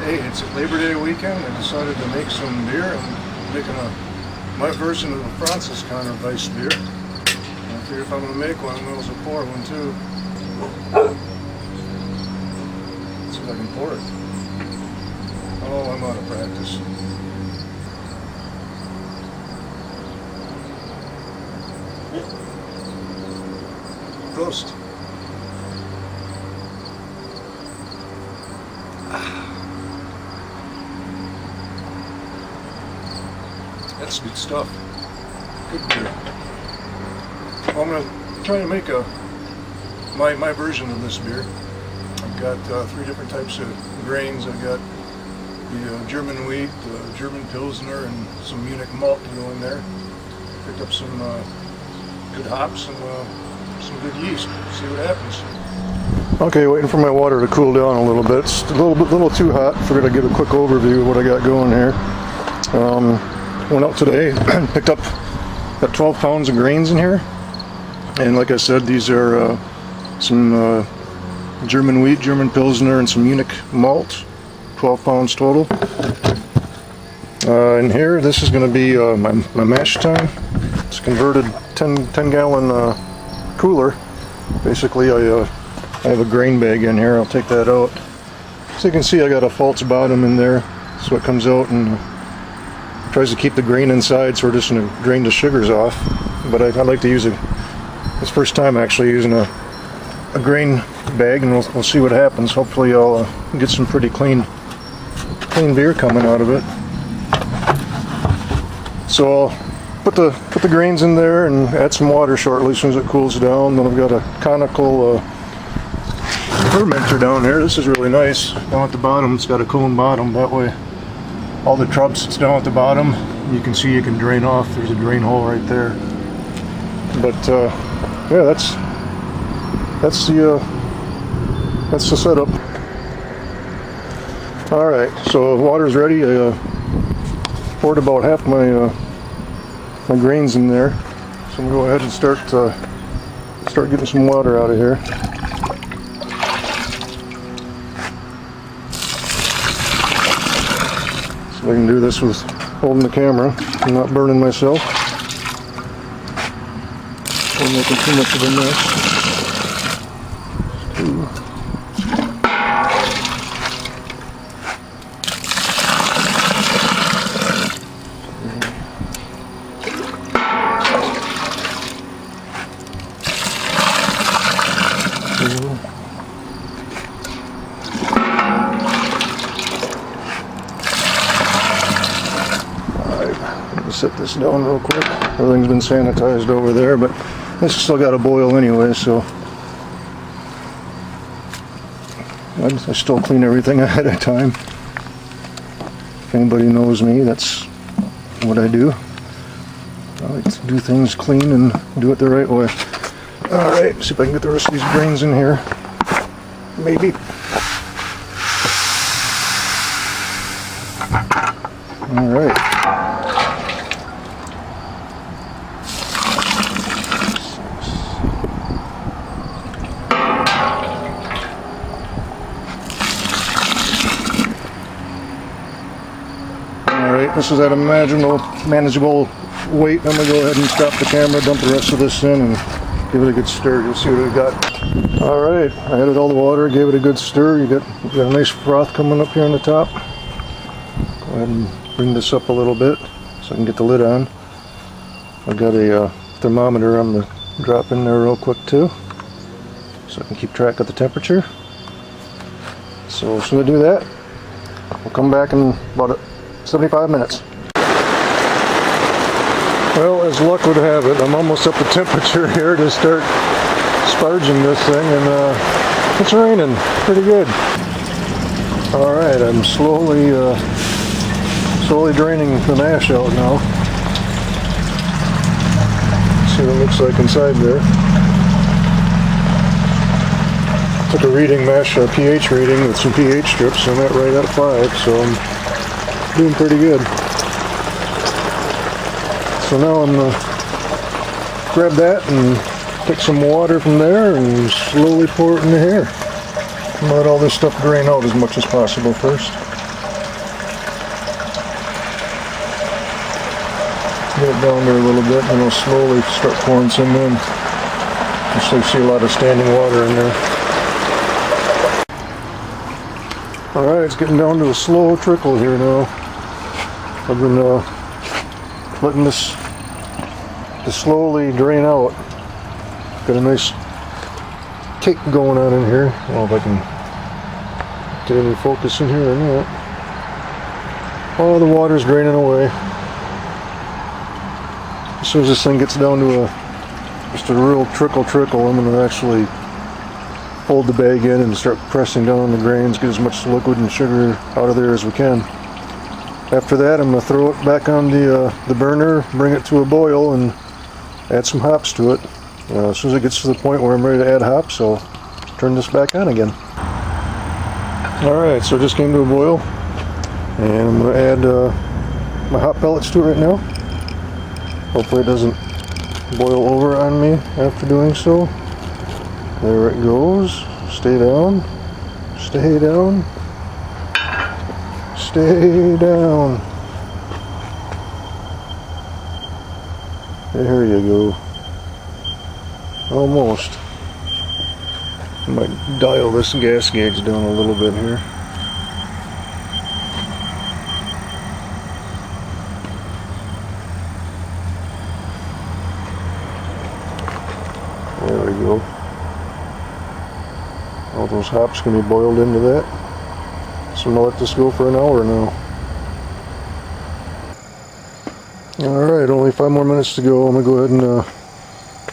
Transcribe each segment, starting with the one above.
Hey, it's Labor Day weekend. I decided to make some beer. I'm making my version of the Franziskaner Weiss beer. I figure if I'm going to make one, I might as well pour one too. Let's see if I can pour it. Oh, I'm out of practice. Prost. That's good stuff. Good beer. Well, I'm going to try to make my version of this beer. I've got 3 different types of grains. I've got the German wheat, the German Pilsner, and some Munich malt to go in there. Picked up some good hops and some good yeast. See what happens. Okay, waiting for my water to cool down a little bit. It's a little too hot. Figured I'd give a quick overview of what I got going here. Went out today, picked up got 12 pounds of grains in here, and like I said, these are some German wheat, German Pilsner, and some Munich malt. 12 pounds total. In here, this is going to be my mash tun. It's a converted 10 gallon cooler. Basically, I have a grain bag in here. I'll take that out. So you can see I got a false bottom in there, so it comes out and tries to keep the grain inside, so we're just going to drain the sugars off. But I like to use this first time actually using a grain bag, and we'll see what happens. Hopefully I'll get some pretty clean beer coming out of it. So I'll put the grains in there and add some water shortly as soon as it cools down. Then I've got a conical fermenter down here. This is really nice. Down at the bottom, it's got a cone bottom. That way all the trub sits down at the bottom. You can see you can drain off. There's a drain hole right there. But yeah, that's the setup. All right, so water's ready. I poured about half my grains in there. So I'm gonna go ahead and start getting some water out of here. I can do this with holding the camera and not burning myself or making too much of a mess. Set this down real quick. Everything's been sanitized over there, but this still got to boil anyway, so I still clean everything ahead of time. If anybody knows me, that's what I do. I like to do things clean and do it the right way. Alright, see if I can get the rest of these grains in here. Maybe. Alright. This is at a manageable weight. I'm going to go ahead and stop the camera, dump the rest of this in, and give it a good stir. You'll see what we've got. Alright, I added all the water, gave it a good stir. You got a nice froth coming up here on the top. Go ahead and bring this up a little bit so I can get the lid on. I've got a thermometer I'm going to drop in there real quick too, so I can keep track of the temperature. So as soon as I do that, we'll come back in about 75 minutes. Well, as luck would have it, I'm almost up to temperature here to start sparging this thing, and it's raining pretty good. Alright, I'm slowly draining the mash out now. See what it looks like inside there. Took a reading, mash pH reading with some pH strips, and I'm at right at 5, so I'm doing pretty good. So now I'm going to grab that and take some water from there and slowly pour it in the here. And let all this stuff drain out as much as possible first. Get it down there a little bit, and I'll slowly start pouring some in. Actually see a lot of standing water in there. Alright, it's getting down to a slow trickle here now. I've been letting this slowly drain out. Got a nice kick going on in here. I don't know if I can get any focus in here or not. Oh, the water's draining away. As soon as this thing gets down to just a real trickle, I'm going to actually fold the bag in and start pressing down on the grains, get as much liquid and sugar out of there as we can. After that, I'm going to throw it back on the burner, bring it to a boil, and add some hops to it. As soon as it gets to the point where I'm ready to add hops, I'll turn this back on again. Alright, so it just came to a boil, and I'm going to add my hop pellets to it right now. Hopefully it doesn't boil over on me after doing so. There it goes. Stay down. Stay down. Stay down. There you go. Almost. I might dial this gas gauge down a little bit here. There we go. All those hops can be boiled into that. So I'm going to let this go for an hour now. Alright, only 5 more minutes to go. I'm going to go ahead and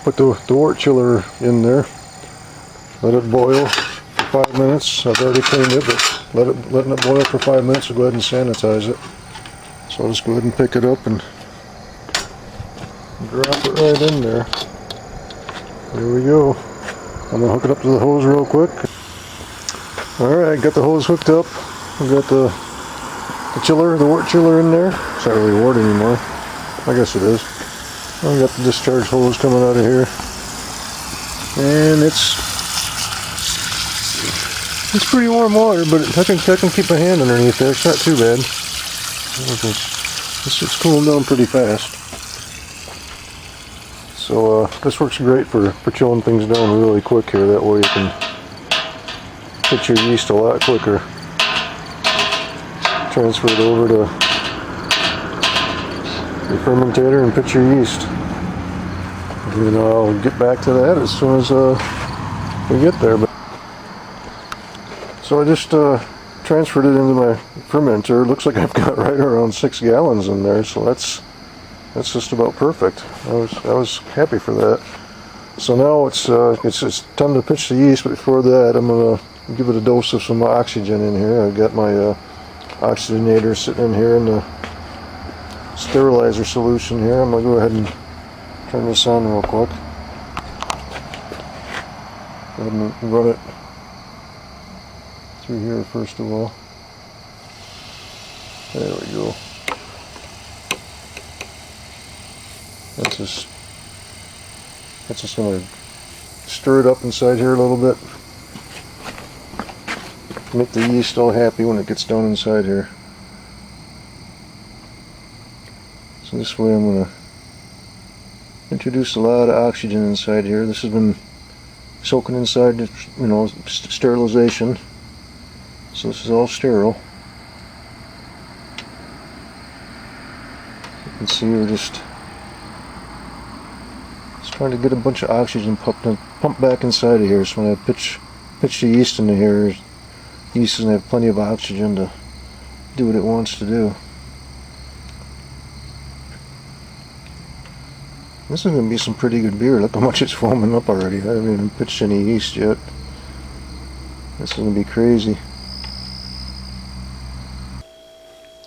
put the wort chiller in there. Let it boil for 5 minutes. I've already cleaned it, but letting it boil for 5 minutes, we'll go ahead and sanitize it. So I'll just go ahead and pick it up and drop it right in there. There we go. I'm going to hook it up to the hose real quick. Alright, got the hose hooked up. We've got the chiller, the wort chiller in there. It's not really wort anymore. I guess it is. I've got the discharge hose coming out of here. And it's pretty warm water, but I can keep my hand underneath there. It's not too bad. It's cooling down pretty fast. So this works great for chilling things down really quick here. That way you can hit your yeast a lot quicker. Transfer it over to your fermentator and pitch your yeast. And I'll get back to that as soon as we get there. So I just transferred it into my fermenter. It looks like I've got right around 6 gallons in there, so that's just about perfect. I was happy for that. So now it's time to pitch the yeast, but before that I'm gonna give it a dose of some oxygen in here. I've got my oxygenator sitting in here in the sterilizer solution here. I'm gonna go ahead and turn this on real quick. Go ahead and run it through here first of all. There we go. That's just going to stir it up inside here a little bit. Make the yeast all happy when it gets down inside here. So this way I'm going to introduce a lot of oxygen inside here. This has been soaking inside, sterilization. So this is all sterile. You can see we're just trying to get a bunch of oxygen pumped back inside of here, so when I pitch the yeast into here, the yeast doesn't have plenty of oxygen to do what it wants to do. This is going to be some pretty good beer. Look how much it's foaming up already. I haven't even pitched any yeast yet. This is going to be crazy.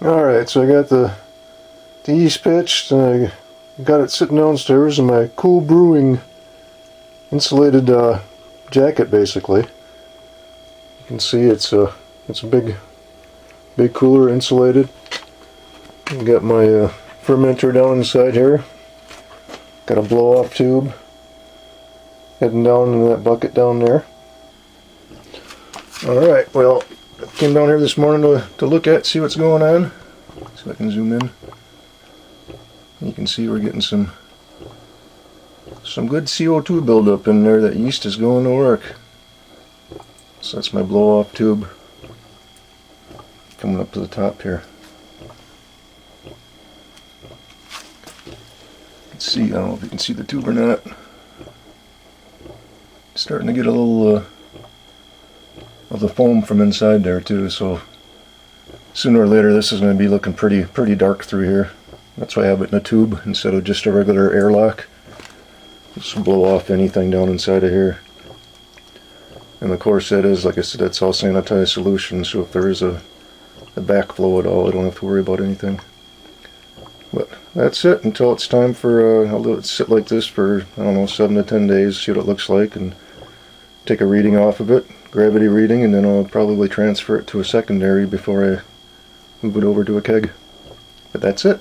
Alright, so I got the yeast pitched, and I got it sitting downstairs in my cool brewing insulated jacket. Basically, you can see it's a big cooler, insulated. I've got my fermenter down inside here. Got a blow off tube heading down in that bucket down there. Alright, well, I came down here this morning to look at, see what's going on. See if I can zoom in. You can see we're getting some good CO2 buildup in there. That yeast is going to work. So that's my blow-off tube coming up to the top here. Let's see, I don't know if you can see the tube or not. Starting to get a little of the foam from inside there too, so sooner or later this is going to be looking pretty dark through here. That's why I have it in a tube instead of just a regular airlock. Just blow off anything down inside of here. And of course that is, like I said, that's all sanitized solution, so if there is a backflow at all, I don't have to worry about anything. But that's it until it's time for, I'll let it sit like this for, I don't know, 7 to 10 days, see what it looks like, and take a reading off of it, gravity reading, and then I'll probably transfer it to a secondary before I move it over to a keg. But that's it.